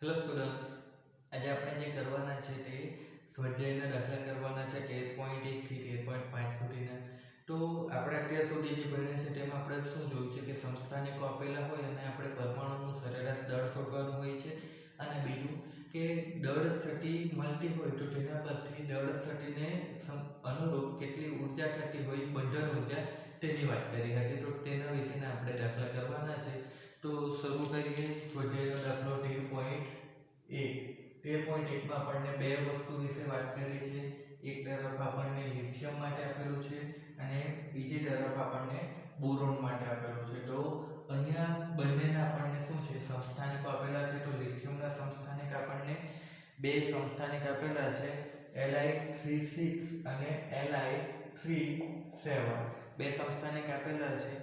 Hello students, આજે આપણે જે કરવાના છે તે સ્વાધ્યાયના દાખલા કરવાના છે 13.1 થી 13.5 સુધીના. તો આપણે અત્યાર સુધી જે ભણ્યા છે તેમાં આપણે શું જોયું છે કે સમસ્થાનિકો આપેલા હોય અને આપણે પરમાણુનું સરેરાશ દળ શોધવાનું હોય છે. અને બીજું કે દળ સટી મળતી હોય તો તેના પરથી દળ સટીને અનુરૂપ કેટલી ઉર્જા થતી હોય, બંધન ઉર્જા, તેની વાત કરી હતી. તો તેના વિશેના આપણે દાખલા કરવાના છે. તો શરૂ કરીએ. સ્વાધ્યાયનો દાખલો 13.1 માં આપણને બે વસ્તુ વિશે વાત કરી છે. એક તરફ આપણને લિથિયમ માટે આપેલું છે અને બીજી તરફ આપણને બોરોન માટે આપેલું છે. તો અહીંયા બંનેના આપણને શું છે, સમસ્થાનિકો આપેલા છે. તો લિથિયમના સમસ્થાનિક આપણને બે સમસ્થાનિક આપેલા છે, Li36 અને Li37. બે સમસ્થાનિક આપેલા છે.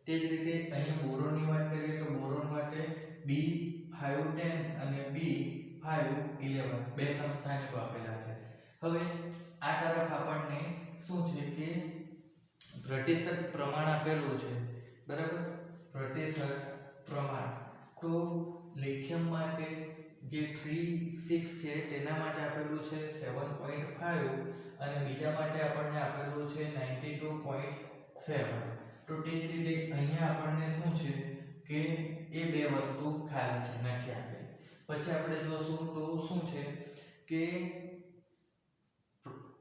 તે જ રીતે અહીંયા બોરોનની વાત કરીએ તો બોરોન માટે B510 અને B511 બે સમસ્થાનિકો આપેલા છે. હવે આ તરફ આપણને શું છે કે પ્રતિશત પ્રમાણ આપેલું છે, બરાબર. પ્રતિશત પ્રમાણ તો લિથિયમ માટે જે 36 છે તેના માટે આપેલું છે 7.5 અને બીજા માટે આપણને આપેલું છે 92.7. તો તે જ રીતે અહીંયા આપણને શું છે કે એ બે વસ્તુ ખાલી છે, નથી આપેલી. પછી આપણે જોશું તો શું છે કે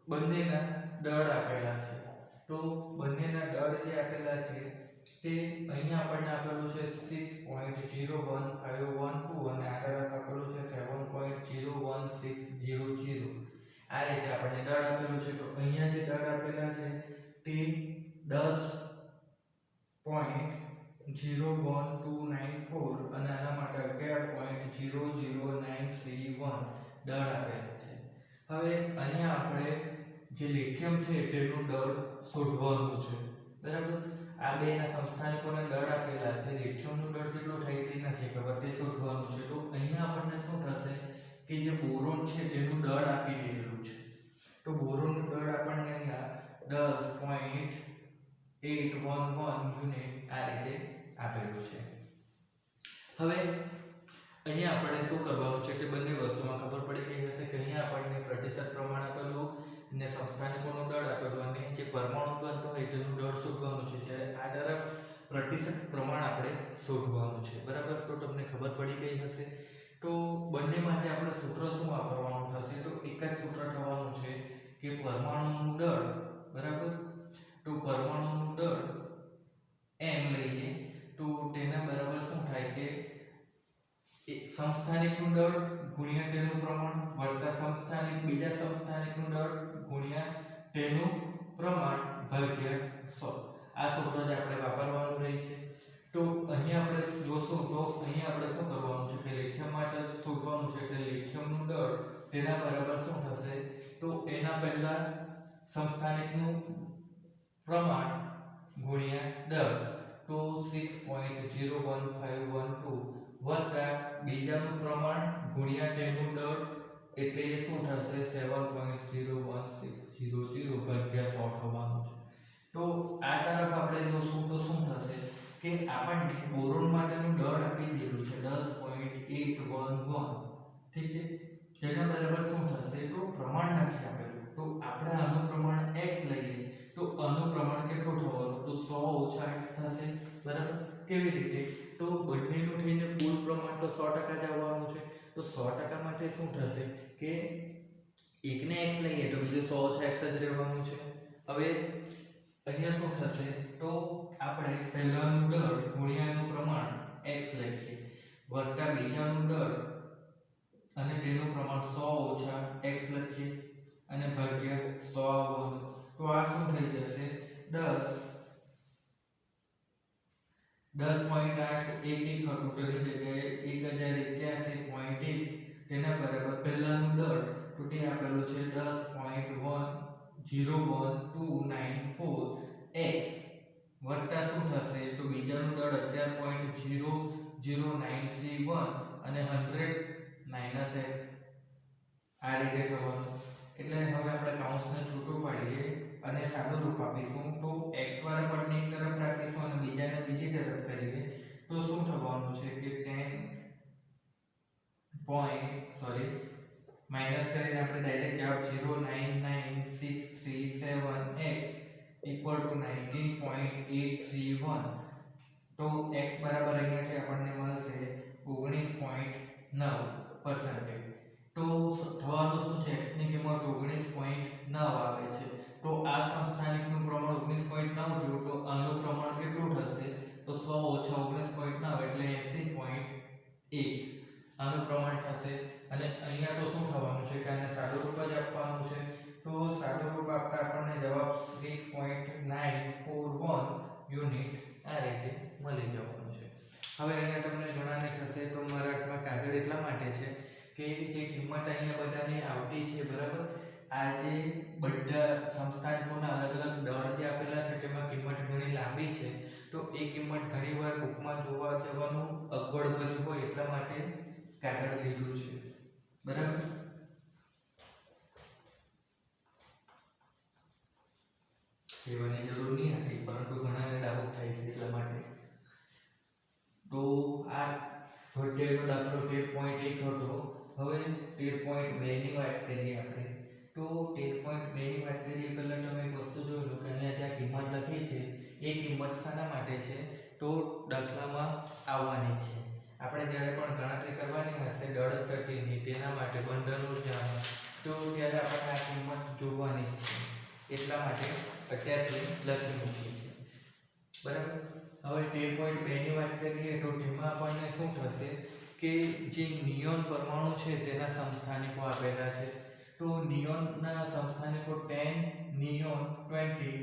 બંનેના દળ આપેલા છે. તો બંનેના દળ જે આપેલા છે તે અહીંયા આપણને આપેલું છે 6.01512 અને આ તરફ આપેલું છે 7.01600. આ રીતે આપણને દળ આપેલું છે. તો અહીંયા જે દળ આપેલા છે તે 10.01294 અને આના માટે 11.00931 દળ આપેલા છે. હવે અહીંયા આપણે જે લિથિયમ છે તેનું દળ શોધવાનું છે, બરાબર. આ બેના સમસ્થાનિકોના દળ આપેલા છે. લિથિયમનું દળ કેટલું થાય તે નથી ખબર, તે શોધવાનું છે. તો અહીંયા આપણને શું થશે કે જે બોરોન છે તેનું દળ આપી દીધેલું છે. તો બોરોનનું દળ આપણને અહીંયા 10.811 યુનિટ આ રીતે આપેલું છે. હવે અહીંયા આપણે શું કરવાનું છે કે બંને વસ્તુમાં ખબર પડી ગઈ હશે કે અહીંયા આપણને પ્રતિશત પ્રમાણ આપેલું ને સમસ્થાનિકોનું દળ આપેલું અને જે પરમાણુ બનતો હોય તેનું દળ શોધવાનું છે. જ્યારે આ તરફ પ્રતિશત પ્રમાણ આપણે શોધવાનું છે, બરાબર. તો તમને ખબર પડી ગઈ હશે. તો બંને માટે આપણે સૂત્ર શું વાપરવાનું થશે? તો એક જ સૂત્ર થવાનું છે કે પરમાણુનું દળ, બરાબર. તો પરમાણુનું દળ m લઈએ તો તેના બરાબર શું થાય કે સમસ્થાનિકનું દળ ગુણ્યા તેનું પ્રમાણ વત્તા સમસ્થાનિક બીજા સમસ્થાનિકનું દળ ગુણ્યા તેનું પ્રમાણ ભાગ્યા 100. આ સૂત્ર જ આપણે વાપરવાનું રહે છે. તો અહીંયા આપણે જોશું તો અહીંયા આપણે શું કરવાનું છે કે લિથિયમ માટે શોધવાનું છે એટલે લિથિયમનું દળ તેના બરાબર શું થશે? તો એના પહેલા સમસ્થાનિકનું પ્રમાણ ગુણ્યા દળ, તો 6.01512 વત્તા બીજાનું પ્રમાણ ગુણ્યા તેનું દળ એટલે એ શું થશે 7.01600 ભાગ્યા 100 થવાનું છે. તો આ તરફ આપણે જોશું તો શું થશે કે આપણને બોરોન માટેનું દળ આપી દીધું છે 10.811, ઠીક છે. તેના બરાબર શું થશે? તો પ્રમાણ નથી આપેલું. તો આપણે આનું પ્રમાણ x લઈએ તો આનું પ્રમાણ કેટલું થવાનું? તો 100 - x થશે, બરાબર. કેવી રીતે? તો બંનેનું થઈને કુલ પ્રમાણ તો 100% જ આવવાનું છે. તો 100% માટે શું થશે કે એકને x લઈએ તો બીજું 100 - x જ રહેવાનું છે. હવે અહીંયા શું થશે? તો આપણે પહેલાનું દળ ગુણ્યાનું પ્રમાણ x લખીએ વત્તા બીજાનું દળ અને તેનું પ્રમાણ 100 - x લખીએ અને ભાગ્યા 100 આવવાનું. તો આ શું થઈ જશે? 10.811 હતું તેની જગ્યાએ 1081.1 તેના બરાબર પહેલાનું દળ તો તે આપેલું છે 10.01294x વત્તા શું થશે? તો બીજાનું દળ 11.00931 અને 100 - x આ રીતે થવાનું. એટલે હવે આપણે કૌંસને છૂટું પાડીએ અને સાદું રૂપ આપીશું. તો x વાળા પદને એક તરફ રાખીશું અને બીજાને બીજી તરફ કરીએ તો શું થવાનું છે કે 10 માઇનસ કરીને આપણે ડાયરેક્ટ જવાબ 0.99637x ઇક્વલ ટુ 19.831 તો x બરાબર અહીંયાથી આપણને મળશે 19.9%. તો થવાનું શું છે, x ની કિંમત 19.9 આવે છે. તો આ સમસ્થાનિકનું પ્રમાણ 19.9 થયું, તો આનું પ્રમાણ કેટલું થશે, તો 100 ઓછા 19.9 એટલે 80.1 આનું પ્રમાણ થશે. અને અહીંયા તો શું થવાનું છે કે આને સાદુરૂપ જ આપવાનું છે, તો સાદુરૂપ આપતા આપણને જવાબ 6.941 યુનિટ આ રીતે મળી જવાનું છે. હવે અહીંયા તમને ઘણાને થશે તો મારા હાથમાં કાગળ એટલા માટે છે કે જે કિંમત અહીંયા બધાની આવતી છે, બરાબર, આ જે બધા સમસ્થાનિકોના અલગ અલગ દળ જે આપેલા છે તેમાં કિંમત ઘણી લાંબી છે, તો એ કિંમત ઘણીવાર બુકમાં જોવા જવાનું અગવડ ભર્યું હોય એટલા માટે કાગળ લીધું છે, બરાબર. કહેવાની જરૂર નહીં હતી, પરંતુ ઘણાને ડાઉટ થાય છે એટલા માટે. તો આ સ્વાધ્યાયનો દાખલો 13.1 હતો. હવે 13.2 ની વાત કરીએ આપણે. તો 13.2 ની વાત કરીએ પહેલા તમે એક વસ્તુ જોઈ લો કે અહીંયા જ્યાં કિંમત લખી છે એ કિંમત શાના માટે છે, તો દાખલામાં આવવાની છે. આપણે જ્યારે પણ ગણતરી કરવાની હશે દળ સટીની, તેના માટે બંધન ઊર્જાનો, તો ત્યારે આપણે આ કિંમત જોવાની છે, એટલા માટે અત્યારથી લખી મૂકી છે, બરાબર. હવે 13.2 ની વાત કરીએ તો તેમાં આપણને શું થશે કે જે નિયોન પરમાણુ છે તેના સમસ્થાનિકો આપેલા છે. તો નિયોનના સમસ્થાનિકો 10 નિયોન 20,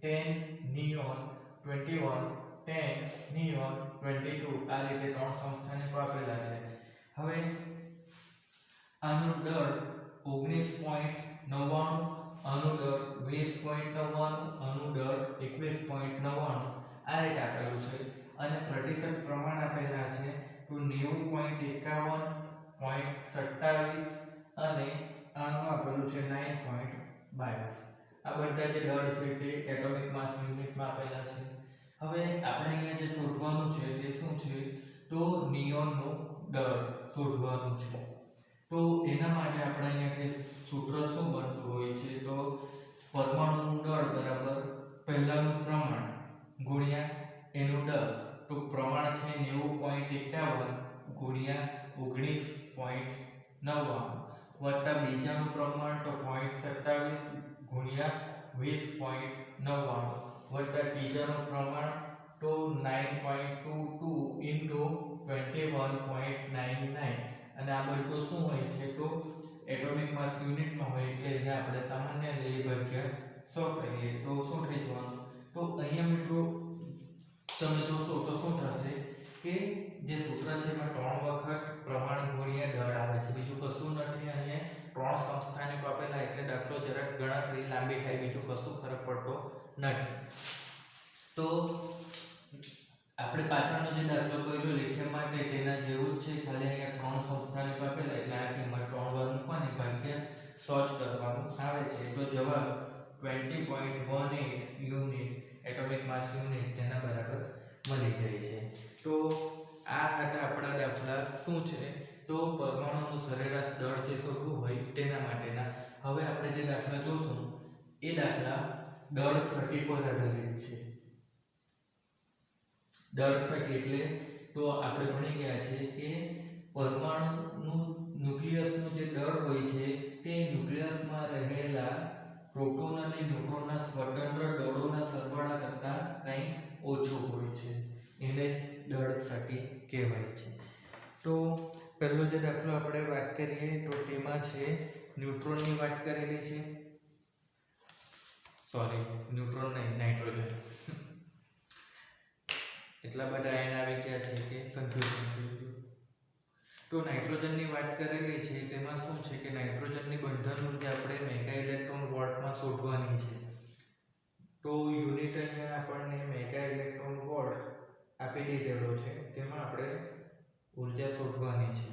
10 નિયોન 21, 10 નિયોન 22 આ રીતે ત્રણ સમસ્થાનિકો આપેલા છે. હવે આનું દળ 19.99, આનું દળ 20.99, આનું દળ 21.99 આ રીતે આપેલું છે. અને પ્રતિશત પ્રમાણ આપેલા છે તો 90.51, 0.27 અને આનું આપેલું છે 9.22. આ બધા જે દળ છે તે એટોમિક માસ યુનિટમાં આપેલા છે. હવે આપણે અહીંયા જે શોધવાનું છે તે શું છે, તો નિયોનનું દળ શોધવાનું છે. તો એના માટે આપણે અહીંયાથી સૂત્ર શું બનતું હોય છે, તો પરમાણુનું દળ બરાબર પહેલાનું પ્રમાણ ગુણ્યા એનું દળ. તો પ્રમાણ છે 90.51 ગુણ્યા 19.99 વત્તા બીજાનું પ્રમાણ તો 0.27 ગુણ્યા 20.99 વત્તા ત્રીજાનું પ્રમાણ તો 9.22 ઇન્ટુ 21.99. અને આ બધું શું હોય છે, તો એટોમિક માસ યુનિટમાં હોય એટલે એને આપણે સામાન્ય લઈએ ભાગ્યા 100 કરીએ તો શું થઈ જવાનું, તો અહીંયા મિત્રો તમે જોશો તો શું થશે કે જે સૂત્ર છે એમાં 3 વખત પ્રમાણ ગુણ્યા દળ આવે છે, બીજું કશું નથી. અહીંયા 3 સમસ્થાનિકો આપેલા એટલે દાખલો જરાક ગણતરી લાંબી થાય, બીજું કશું ફરક પડતો નથી. તો આપણે પાછળનો જે દાખલો કર્યો લિથિયમ માટે તેના જેવું જ છે, ખાલી અહીંયા 3 સમસ્થાનિકો આપેલા એટલે આ કિંમત 3 વાર મૂકવાની ભાગ્યા 100 જ કરવાનું આવે છે. તો જવાબ 20.18 યુનિટ એટોમિક માસ યુનિટ તેના બરાબર મળી જાય છે. તો આ હતા આપણા દાખલા શું છે, તો પરમાણુનું સરેરાશ દળ જે શોધવું હોય તેના માટેના. હવે આપણે જે દાખલા જોશું એ દાખલા દળ સટી પર આધારિત છે. દળ સટી એટલે તો આપણે ભણી ગયા છે કે પરમાણુનું ન્યુક્લિયસનું જે દળ હોય છે તે ન્યુક્લિયસમાં રહેલા પ્રોટોન અને ન્યુટ્રોનના સ્વતંત્ર દળોના સરવાળા કરતાં કંઈક ઓછું હોય છે, એને જ દળ સટી કહેવાય છે. તો પહેલો જે દાખલો આપણે વાત કરીએ તો તેમાં છે ન્યુટ્રોનની વાત કરેલી છે, સોરી ન્યુટ્રોન નહીં નાઇટ્રોજન, એટલા બધા આયન આવી ગયા છે કે કન્ફ્યુઝન થઈ ગયું. તો નાઇટ્રોજનની વાત કરેલી છે, તેમાં શું છે કે નાઇટ્રોજનની બંધન ઊર્જા આપણે મેગા ઇલેક્ટ્રોન વોલ્ટમાં શોધવાની છે. તો યુનિટ અહીંયા આપણને મેગા ઇલેક્ટ્રોન વોલ્ટ આપી દીધેલો છે, તેમાં આપણે ઊર્જા શોધવાની છે.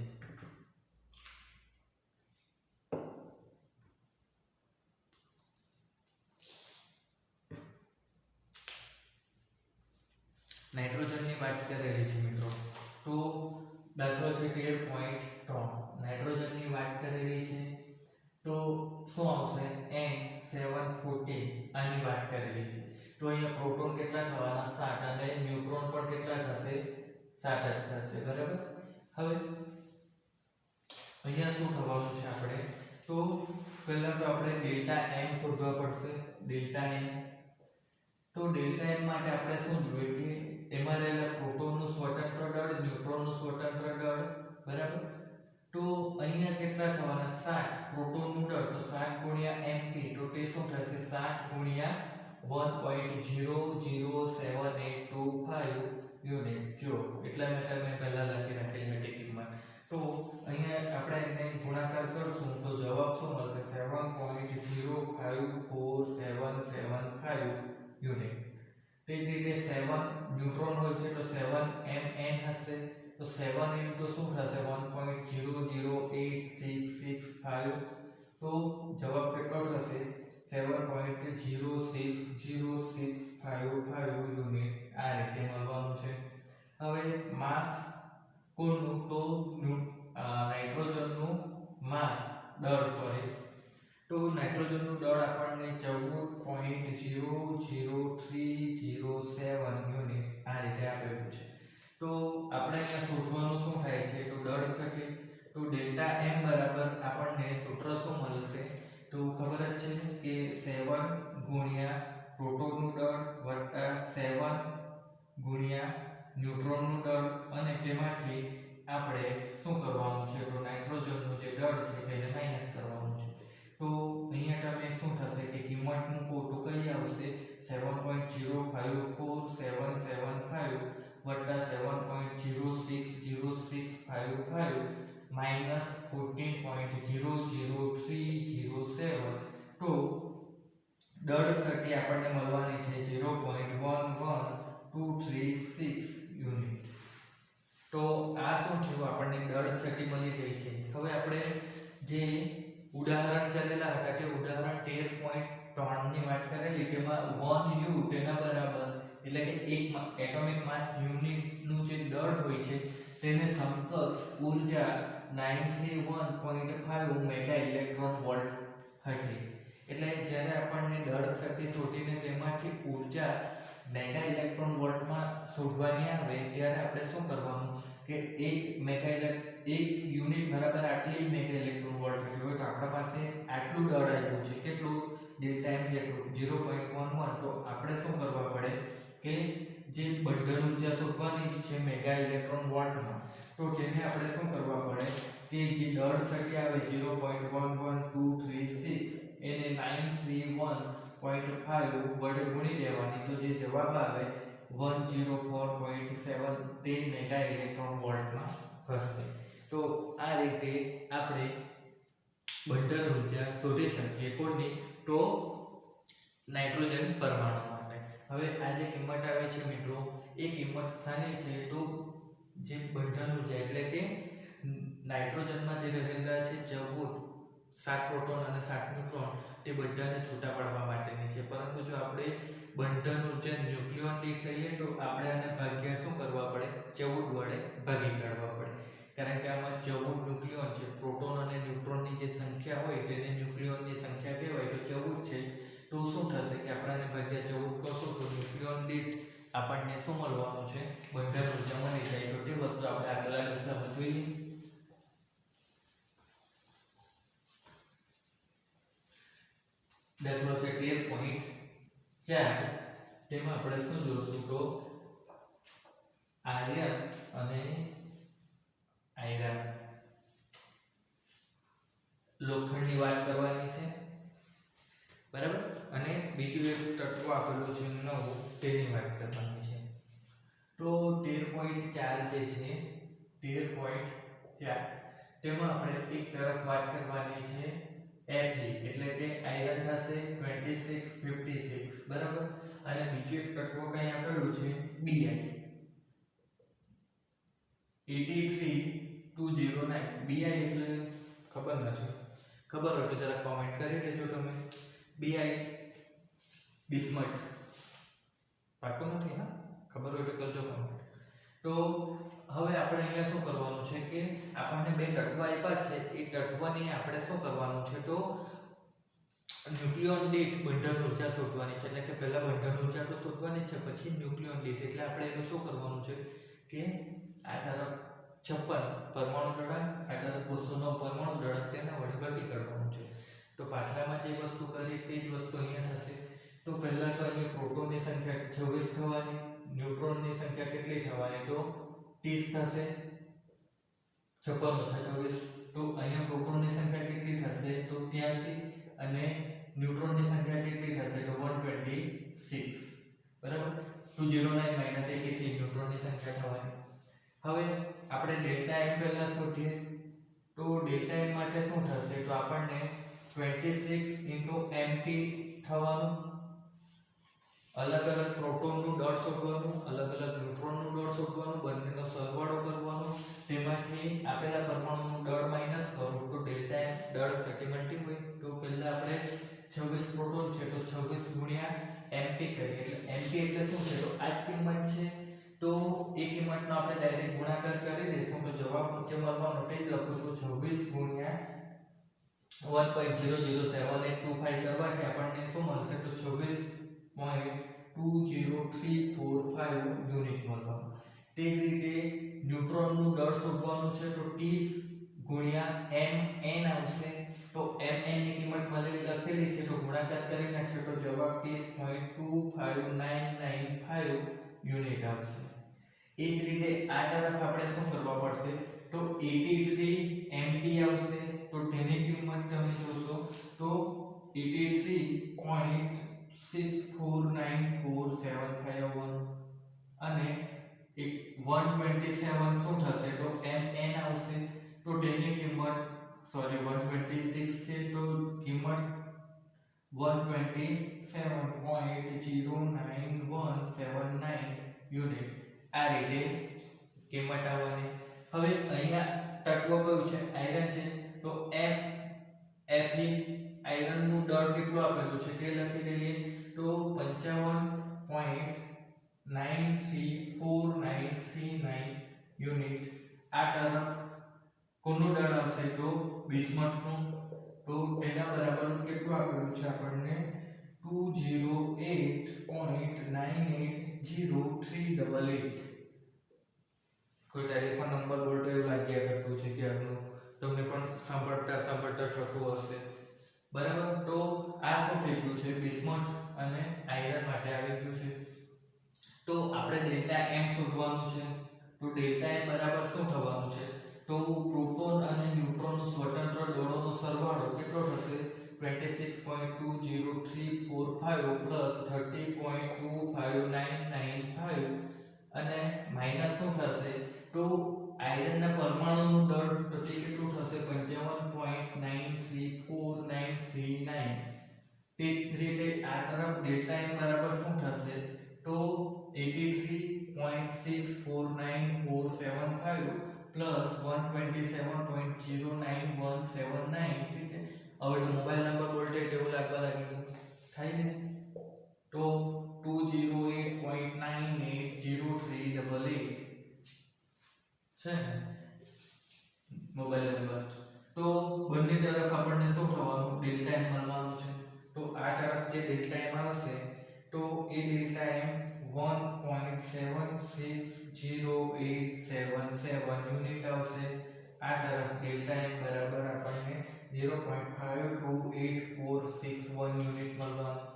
નાઇટ્રોજનની વાત કરેલી છે મિત્રો. તો દાખલો છે 13.3 નાઇટ્રોજનની વાત કરેલી છે તો શું આવશે N714 આની વાત કરેલી છે તો અહીંયા પ્રોટોન કેટલા થવાના 7 અને ન્યુટ્રોન પણ કેટલા થશે 7 જ થશે બરાબર હવે અહીંયા શું થવાનું છે આપણે તો પહેલા તો આપણે ડેલ્ટા m શોધવા પડશે ડેલ્ટા m તો ડેલ્ટા m માટે આપણે શું જોઈએ કે એમાં રહેલા પ્રોટોનનું સ્વતંત્ર દળ ન્યુટ્રોનનું સ્વતંત્ર દળ બરાબર તો અહીંયા કેટલા થવાના 7 પ્રોટોનનું દળ તો 7 ગુણ્યા mp તો તે શું થશે 7 ગુણ્યા 1.007825 યુનિટ જો એટલા માટે મેં પહેલા લખી રાખેલી હતી કિંમત તો અહીંયા આપણે એને ગુણાકાર કરશું તો જવાબ શું મળશે 7.0547775 યુનિટ તે જ રીતે 7 ન્યુટ્રોન હોય છે તો 7 mn હશે તો 7 ઇન્ટુ શું થશે 1.0086665 તો જવાબ કેટલો થશે 7.06065 યુનિટ આ રીતે મળવાનું છે હવે માસ કોનું તો નાઇટ્રોજનનું માસ દળ સોરી તો નાઇટ્રોજનનું દળ આપણને 14.00307 યુનિટ આ રીતે આપેલું છે તો આપણે અહીંયા શોધવાનું શું થાય છે તો દળ છે તો ડેલ્ટા m બરાબર આપણને સૂત્ર શું મળશે તો ખબર જ છે કે 7 ગુણ્યા પ્રોટોનનું દળ વત્તા 7 ગુણ્યા ન્યુટ્રોનનું દળ અને તેમાંથી આપણે શું કરવાનું છે તો નાઇટ્રોજનનું જે દળ છે તેને માઈનસ કરવાનું છે તો અહીંયા તમે શું થશે કે કિંમત મૂકો તો કઈ આવશે 7.0547775 વત્તા 7.06065 માઈનસ 14.00307 તો દળ શક્તિ આપણને મળવાની છે 0.11236 યુનિટ તો આ શું થયું આપણને દળ શક્તિ મળી ગઈ છે હવે આપણે જે ઉદાહરણ કરેલા હતા તે ઉદાહરણ 13.3 ની વાત કરેલી તેમાં 1 u તેના બરાબર એટલે કે એક એટોમિક માસ યુનિટ નું જે દળ હોય છે તેને સમકક્ષ ઊર્જા 931.5 મેગા ઇલેક્ટ્રોન વોલ્ટ હતી એટલે જ્યારે આપણને દળ શક્તિ શોધીને તેમાંથી ઊર્જા મેગા ઇલેક્ટ્રોન વોલ્ટમાં શોધવાની આવે ત્યારે આપણે શું કરવાનું કે 1 યુનિટ બરાબર આટલી મેગા ઇલેક્ટ્રોન વોલ્ટ હતી હોય તો આપણા પાસે આટલું દળ આવ્યું છે કેટલું ડેલ્ટા m જેટલું 0.11 તો આપણે શું કરવા પડે કે જે બંધન ઊર્જા શોધવાની છે મેગા ઇલેક્ટ્રોન વોલ્ટમાં તો તેને આપણે શું કરવા પડે કે જે દળ શક્તિ આવે 0.11236 એને 931.5 વડે ગુણી દેવાની તો જે જવાબ આવે 104.7 તે મેગા ઇલેક્ટ્રોન વોલ્ટમાં હશે તો આ રીતે આપણે બંધન ઊર્જા શોધી શકીએ કોની તો નાઇટ્રોજન પરમાણુ માટે હવે આ જે કિંમત આવે છે મિત્રો એ કિંમત સ્થાનિક છે તો જે બંધન ઊર્જા એટલે કે નાઇટ્રોજનમાં જે રહેલા છે 7 પ્રોટોન અને 7 ન્યુટ્રોન તે બધાને છૂટા પાડવા માટેની છે પરંતુ જો આપણે બંધન ઊર્જા ન્યુક્લિયોન દીઠ લઈએ તો આપણે આને ભાગ્યા શું કરવા પડે 14 વડે ભાગી કાઢવા પડે કારણ કે આમાં 14 ન્યુક્લિયોન છે પ્રોટોન અને ન્યુટ્રોનની જે સંખ્યા હોય તેને ન્યુક્લિયોનની સંખ્યા કહેવાય તો 14 છે તો શું થશે કે આપણે આને ભાગ્યા 14 કરશું તો ન્યુક્લિયોન દીઠ આપણને શું મળવાનું છે બંધન ઊર્જા મળી જાય તો તે વસ્તુ આપણે આગલા દાખલામાં જોઈએ દાખલો છે 13.4 તેમાં આપણે શું જોઈશું તો આયર્ન અને આયરન લોખંડની વાત કરવાની છે બરાબર અને બીજું એક તત્વ આપેલું છે 9 તેની વાત કરવાની છે તો 13.4 જે છે 13.4 તેમાં આપણે એક તરફ વાત કરવાની છે Fe એટલે કે આયરન થશે 2656 બરાબર અને બીજું એક તત્વ કઈ આપેલું છે Bi 83209 Bi એટલે ખબર નથી ખબર હોય તો જરા કોમેન્ટ કરી દેજો તમે Bi બિસ્મથ પાકો નથી હા ખબર હોય તો કરજો કોમેન્ટ તો હવે આપણે અહીંયા શું કરવાનું છે કે આપણને બે તત્વ આપ્યા છે, એ તત્વને આપણે શું કરવાનું છે તો ન્યુક્લિયોન દીઠ બંધન ઊર્જા શોધવાની છે, એટલે કે પહેલા બંધન ઊર્જા તો શોધવાની છે, પછી ન્યુક્લિયોન દીઠ, એટલે આપણે એનું શું કરવાનું છે કે આ તરફ 56 પરમાણુ દળાંક, આ તરફ 209 પરમાણુ દળાંક, તેને વડગતી કરવાનું છે. તો પાછલામાં જે વસ્તુ કરી તે જ વસ્તુ અહીંયા થશે. તો પહેલા તો અહીંયા પ્રોટોનની સંખ્યા 26 થવાની, ન્યુટ્રોનની સંખ્યા કેટલી થવાની તો 30 થશે. 56 ઓછા 26, તો અહીંયા પ્રોટોનની સંખ્યા કેટલી થશે તો 83 અને ન્યુટ્રોનની સંખ્યા કેટલી થશે તો 126, બરાબર. 209 - 83 ન્યુટ્રોનની સંખ્યા થવાની. હવે આપણે ડેલ્ટા m પહેલા શોધીએ. તો ડેલ્ટા m માટે શું થશે તો આપણને 26 mt થવાનું. અલગ અલગ પ્રોટોનનું દળ શોધવાનું, અલગ અલગ ન્યુટ્રોનનું દળ શોધવાનું, બંનેનો સરવાળો કરવાનો, તેમાંથી આપેલા પરમાણુનું દળ માઈનસ કરો તો ડેલ્ટા m દળ સટીમલ્ટી હોય. તો પહેલા આપણે 26 પ્રોટોન છે તો 26 ગુણ્યા mt કરીએ, એટલે mt એટલે શું છે તો આ જ કિંમત છે. તો એ કિંમતનો આપણે ડાયરેક્ટ ગુણાકાર કરી દઈશું તો જવાબ જે મળવાનો તે જ લખું છું. 26 ગુણ્યા 1.007825 કરવાથી આપણને શું મળશે તો 26.20345 યુનિટ મળવાનું. તે જ રીતે ન્યુટ્રોનનું દળ શોધવાનું છે તો 30 ગુણ્યા mn આવશે. તો mn ની કિંમત લખેલી છે તો ગુણાકાર કરી નાખ્યો તો જવાબ 30.25995 યુનિટ આવશે. એ જ રીતે આ તરફ આપણે શું કરવા પડશે તો 83 mp આવશે. તો તેની કિંમત તમે જોશો તો 83.649475 અને 127 શું થશે તો mn આવશે. તો તેની કિંમત 126 છે તો કિંમત 127.09179 યુનિટ આ રીતે કિંમત આવવાની. હવે અહીંયા તત્વ કયું છે આયરન છે તો Fe આયરનનું દળ કેટલું આપેલું છે તે લખી દઈએ તો 55.934939 યુનિટ. આ તરફ કોનું દળ આવશે તો બિસ્મથનું. તો તેના બરાબર કેટલું આપેલું છે આપણને 208.980388. કોઈ ટેલિફોન નંબર બોલતો એવું લાગ્યા કરતું છે કે આનું તમને પણ સાંભળતા થતું હશે, બરાબર. તો આ શું થઈ ગયું છે બિસ્મથ અને આયરન માટે આવી ગયું છે. તો આપણે ડેલ્ટા m શોધવાનું છે. તો ડેલ્ટા m બરાબર શું થવાનું છે તો પ્રોટોન અને ન્યુટ્રોનનું સ્વતંત્ર દળોનો સરવાળો કેટલો થશે 26.20345 30.25995 અને માઈનસ શું થશે તો આયરનના પરમાણુનું દળ તો તે કેટલું થશે 55.934939. તે જ રીતે આ તરફ ડેલ્ટા m બરાબર શું થશે તો 83.649475 પ્લસ 127.09179. ઠીક છે. હવે તો મોબાઈલ નંબર બોલતે એવું લાગવા લાગ્યું થાય ને. તો 208.980388 છે ને મોબાઈલ નંબર. તો બંને તરફ આપણને શું થવાનું ડેલ્ટા m મળવાનું છે. તો આ તરફ જે ડેલ્ટા m આવશે તો એ ડેલ્ટા m 1.760877 યુનિટ આવશે. આ તરફ ડેલ્ટા m બરાબર આપણને 0.528461 યુનિટ મળવાનું.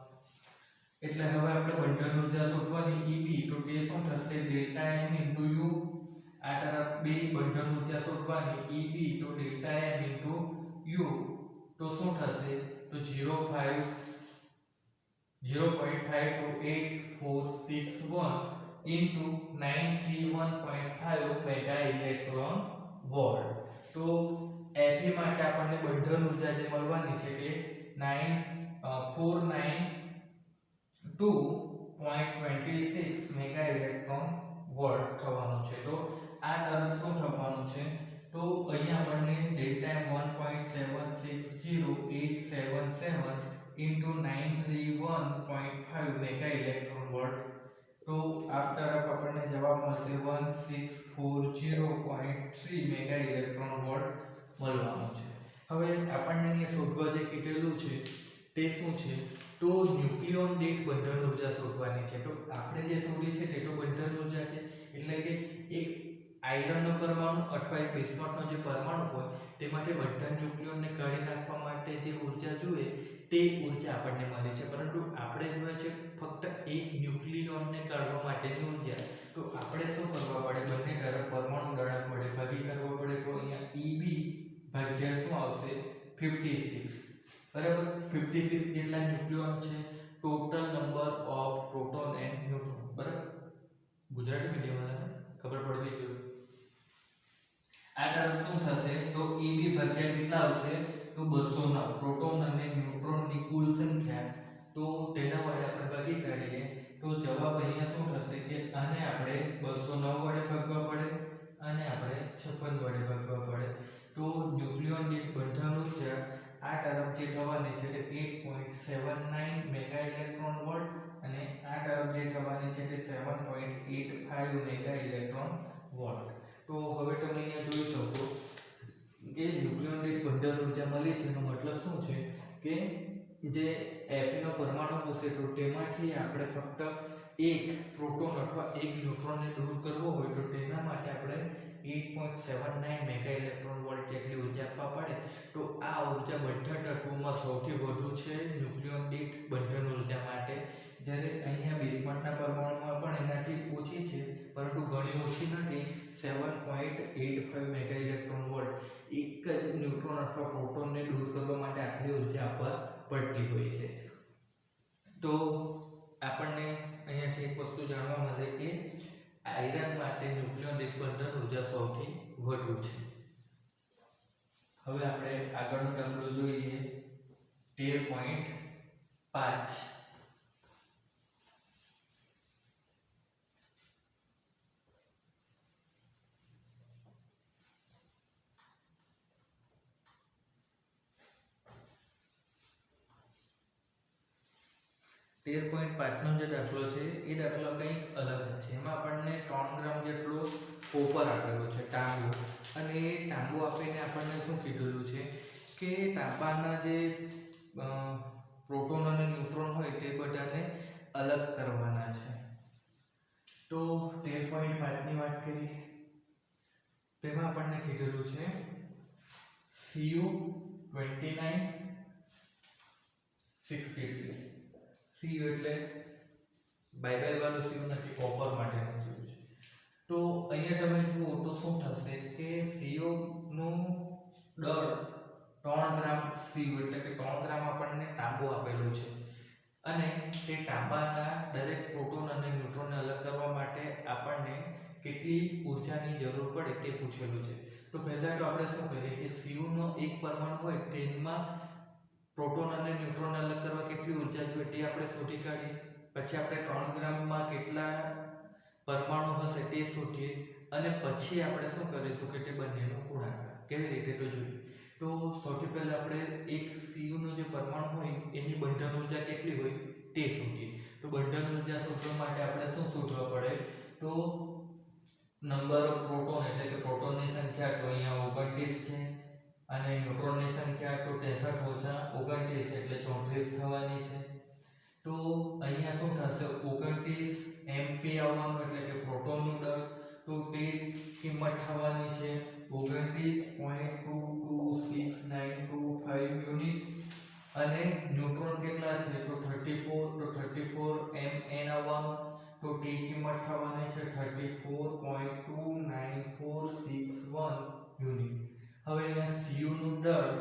એટલે હવે આપણે બંધન ઊર્જા શોધવાની Eb તો તે શું થશે ડેલ્ટા m * u. આ તરફ બે બંધન ઊર્જા શોધવાની Eb તો ડેલ્ટા m * u તો શું થશે તો 0.528461 into 931.5 મેગા ઇલેક્ટ્રોન વોલ્ટ. તો Fe માટે આપણને બંધન ઊર્જા જે મળવાની છે તે 492.26 મેગા ઇલેક્ટ્રોન વોલ્ટ થવાનું છે. તો આ તરફ શું થવાનું છે તો અહીંયા આપણને delta m 1.760877 into 931.5 mega electron volt તો આ તરફ આપણને જવાબ મળશે 1640.3 મેગા ઇલેક્ટ્રોન વોલ્ટ મળવાનો છે। હવે આપણને અહીંયા શોધવા જે કીધેલું છે તે શું છે, તો ન્યુક્લિયોન દીઠ બંધન ઊર્જા શોધવાની છે। તો આપણે જે શોધી છે તે તો બંધન ઊર્જા છે, એટલે કે એક આયરનનો પરમાણુ અથવા એક બિસ્મથનો જે પરમાણુ હોય તેમાંથી બધા ન્યુક્લિયોનને કાઢી નાખવા માટે જે ઊર્જા જોઈએ તે ઊર્જા આપણને મળે છે, પરંતુ આપણે જોઈએ છે ફક્ત એક ન્યુક્લિયોનને કાઢવા માટેની ઊર્જા। તો આપણે શું કરવા પડે, બંને તરફ પરમાણુ દળાવ વડે ભાગી કરવો પડે। તો અહીંયા EB ભાગ્યા શું આવશે 56, બરાબર। 56 કેટલા ન્યુક્લિયોન છે, total number of proton and neutron, બરાબર। ગુજરાતી મીડિયમમાં ખબર પડવી જોઈએ। આ તરફ શું થશે, તો EB ભાગ્યા કેટલા આવશે, તો 209 પ્રોટોન અને ન્યુટ્રોનની કુલ સંખ્યા, તો તેના વડે આપણે ભાગી કાઢીએ તો જવાબ અહીંયા શું થશે કે આને આપણે 209 વડે ભાગવા પડે અને આપણે 56 વડે ભાગવા પડે। તો ન્યુક્લિયોન દીઠ બંધન ઊર્જા આ તરફ જે થવાની છે તે 8.79 મેગા ઇલેક્ટ્રોન વોલ્ટ અને આ તરફ જે થવાની છે તે 7.85 મેગા ઇલેક્ટ્રોન વોલ્ટ। તો હવે તમે અહીંયા જોઈ શકો કે ન્યુક્લિયોન દીઠ બંધન ઊર્જા મળી છે, એનો મતલબ શું છે કે જે Fe નો પરમાણુ હશે તો તેમાંથી આપણે ફક્ત એક પ્રોટોન અથવા એક ન્યુટ્રોનને દૂર કરવો હોય તો તેના માટે આપણે 8.79 મેગા ઇલેક્ટ્રોન વોલ્ટ જેટલી ઊર્જા આપવા પડે। તો આ ઊર્જા બધા તત્વોમાં સૌથી વધુ છે ન્યુક્લિયોન દીઠ બંધન ઊર્જા માટે, જ્યારે અહીંયા બિસ્મથના પરમાણુમાં પણ એનાથી ઓછી છે પરંતુ ઘણી ઓછી નથી, 7.85 મેગા ઇલેક્ટ્રોન વોલ્ટ। એક જ ન્યુટ્રોન અથવા પ્રોટોનને દૂર કરવા માટે આટલી ઊર્જા આપવા પડતી હોય છે। તો આપણને અહીંયાથી એક વસ્તુ જાણવા મળે કે આયરન માટે ન્યુક્લિયોન દીઠ બંધન ઊર્જા સૌથી વધુ છે। હવે આપણે આગળનો દાખલો જોઈએ 13.5। 13.5 નો જે દાખલો છે એ દાખલો કંઈક અલગ જ છે। એમાં આપણને 3 ગ્રામ જેટલો કોપર આપેલો છે, તાંબુ, અને એ તાંબુ આપીને આપણને શું કીધેલું છે કે તાંબાના જે પ્રોટોન અને ન્યુટ્રોન હોય તે બધાને અલગ કરવાના છે। તો 13.5 ની વાત કરીએ, તેમાં આપણને કીધેલું છે Cu29 63। Cu એટલે બાય વાળું Cu નથી, કોપર માટેનું Cu છે। તો અહીંયા તમે જુઓ તો શું થશે કે Cu નું દળ 3 ગ્રામ Cu એટલે કે 3 ગ્રામ આપણને તાંબુ આપેલું છે, અને તે તાંબાના દરેક પ્રોટોન અને ન્યુટ્રોનને અલગ કરવા માટે આપણને કેટલી ઊર્જાની જરૂર પડે તે પૂછેલું છે। તો પહેલા તો આપણે શું કરીએ કે Cu નો એક પરમાણુ હોય તેમાં પ્રોટોન અને ન્યુટ્રોન અલગ કરવા કેટલી ઊર્જા જોઈએ તે આપણે શોધી કાઢીએ, પછી આપણે 3 ગ્રામમાં કેટલા પરમાણુ હશે તે શોધીએ, અને પછી આપણે શું કરીશું કે તે બંનેનો ગુણાકાર કેવી રીતે તો જોઈએ। તો સૌથી પહેલા આપણે એક Cu નો જે પરમાણુ હોય એની બંધન ઊર્જા કેટલી હોય તે શોધીએ। તો બંધન ઊર્જા શોધવા માટે આપણે શું શોધવા પડે, તો નંબર ઓફ પ્રોટોન એટલે કે પ્રોટોનની સંખ્યા તો અહીંયા 29 છે અને ન્યુટ્રોનની સંખ્યા તો 63 - 29 એટલે 34 થવાની છે। તો અહીંયા શું થશે 29 MP આવવાનું એટલે કે પ્રોટોનનું દળ, તો તે કિંમત થવાની છે 29.226925 યુનિટ, અને ન્યુટ્રોન કેટલા છે તો 34, તો 34 mn આવવાનું, તો તે કિંમત થવાની છે 34.29461 યુનિટ। હવે અહીંયા Cu નું દળ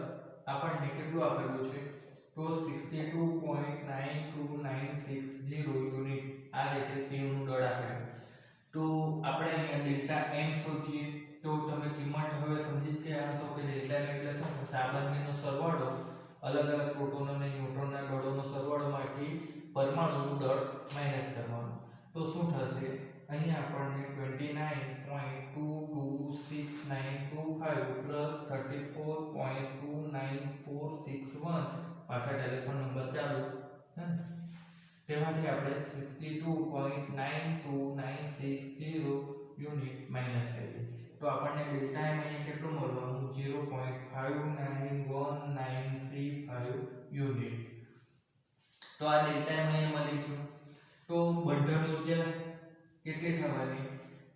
આપણને કેટલું આપેલું છે તો 62.92960 યુનિટ, આ રીતે Cu નું દળ આપેલું। તો આપણે અહીંયા ડેલ્ટા m શોધીએ, તો તમે કિંમત હવે સમજી ગયા હશો કે ડેલ્ટા m એટલે શું, આ બંનેનો સરવાળો, અલગ અલગ પ્રોટોન અને ન્યુટ્રોનના દળોનો સરવાળોમાંથી પરમાણુનું દળ માઈનસ કરવાનું। તો શું થશે, અહીંયા આપણને 29.226925 34.29461, પાછા ટેલિફોન નંબર ચાલુ, તેમાંથી આપણે 62.92960 યુનિટ માઈનસ કરીએ તો આપણને ડેલ્ટા એમ અહીંયા કેટલું મળવાનું 0.591935 યુનિટ. તો આ ડેલ્ટા એમ અહીંયા મળી ગયું. તો બંધન ઊર્જા કેટલી થવાની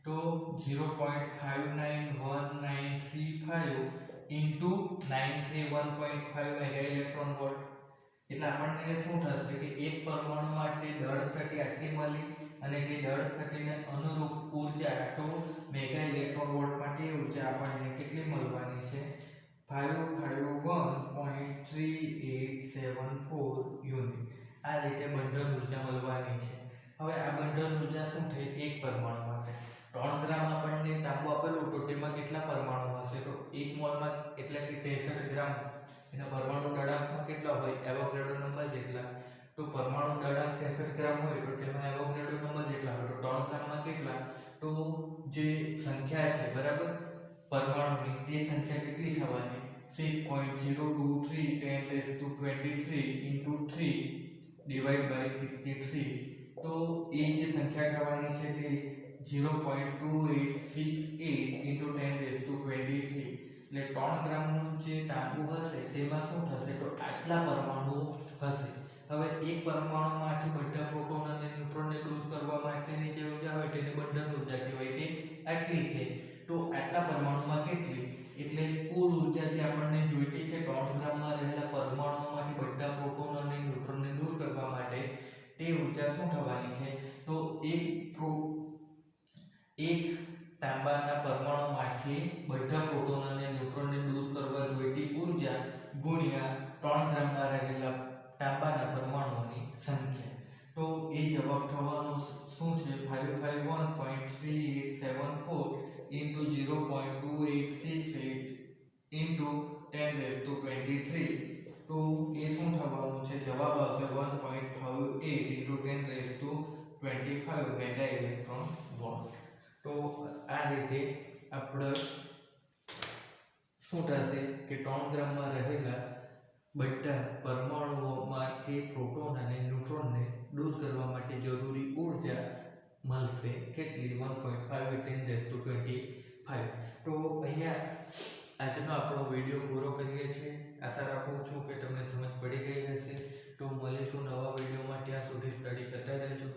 તો 0.591935 ઇન્ટુ 931.5 મેગા ઇલેક્ટ્રોન વોલ્ટ. એટલે આપણને શું થશે કે એક પરમાણુ માટે દળ શક્તિ આટલી મળી અને તે દળ શક્તિને અનુરૂપ ઊર્જા તો મેગા ઇલેક્ટ્રોન વોલ્ટ માટે ઊર્જા આપણને કેટલી મળવાની છે 551.3874 યુનિટ. આ રીતે બંધન ઊર્જા મળવાની છે. હવે આ બંધન ઊર્જા શું થઈ એક પરમાણુ માટે 3 ગ્રામ આપણને તાંબુ આપેલું તો તેમાં કેટલા પરમાણુ હશે તો 1 મોલમાં એટલે કે 63 ગ્રામ એના પરમાણુ દળાંકમાં કેટલા હોય એવોગાડ્રો નંબર જેટલા. તો પરમાણુ દળાંક 63 ગ્રામ હોય તો તેમાં એવોગાડ્રો નંબર જેટલા હોય તો 3 ગ્રામમાં કેટલા તો જે સંખ્યા છે બરાબર પરમાણુની તે સંખ્યા કેટલી થવાની 6.023 10⁻23 * 3 / 63. તો એ જે સંખ્યા થવાની છે તે 0.2868 * 10⁻23 એટલે 3 ગ્રામનું જે તાંબુ હશે તેમાં શું થશે તો આટલા પરમાણુ હશે. હવે એક પરમાણુમાંથી બધા પ્રોટોન અને ન્યુટ્રોનને દૂર કરવા માટેની જે ઊર્જા હોય તેને બંધન ઊર્જા કહેવાય. તે આટલી છે. તો આટલા પરમાણુમાં કેટલી એટલે કુલ ઊર્જા જે આપણને જોઈતી છે 3 ગ્રામમાં રહેલા પરમાણુમાંથી બધા પ્રોટોન અને ન્યુટ્રોનને દૂર કરવા માટે તે ઊર્જા શું થવાની છે તો એક તાંબાના પરમાણુમાંથી બધા પ્રોટોન અને ન્યુટ્રોનને દૂર કરવા જોઈતી ઊર્જા ગુણ્યા 3 ગ્રામમાં રહેલા તાંબાના પરમાણુઓની સંખ્યા. તો એ જવાબ થવાનો શું છે 551.3874 * 0.2868 * 10⁻23. તો એ શું થવાનું છે જવાબ આવશે 1.58 * 10⁻25 મેગા ઇલેક્ટ્રોન વોલ્ટ. તો આ રીતે આપણે શું થશે કે 3 ગ્રામમાં રહેલા બધા પરમાણુઓમાંથી પ્રોટોન અને ન્યુટ્રોનને દૂર કરવા માટે જરૂરી ઊર્જા મળશે કેટલી 1.58 * 10⁻25. તો અહીંયા આજનો આપણો વિડીયો પૂરો કરીએ છીએ. આશા રાખું છું કે તમને સમજ પડી ગઈ હશે. તો મળીશું નવા વિડીયોમાં. ત્યાં સુધી સ્ટડી કરતા રહેજો.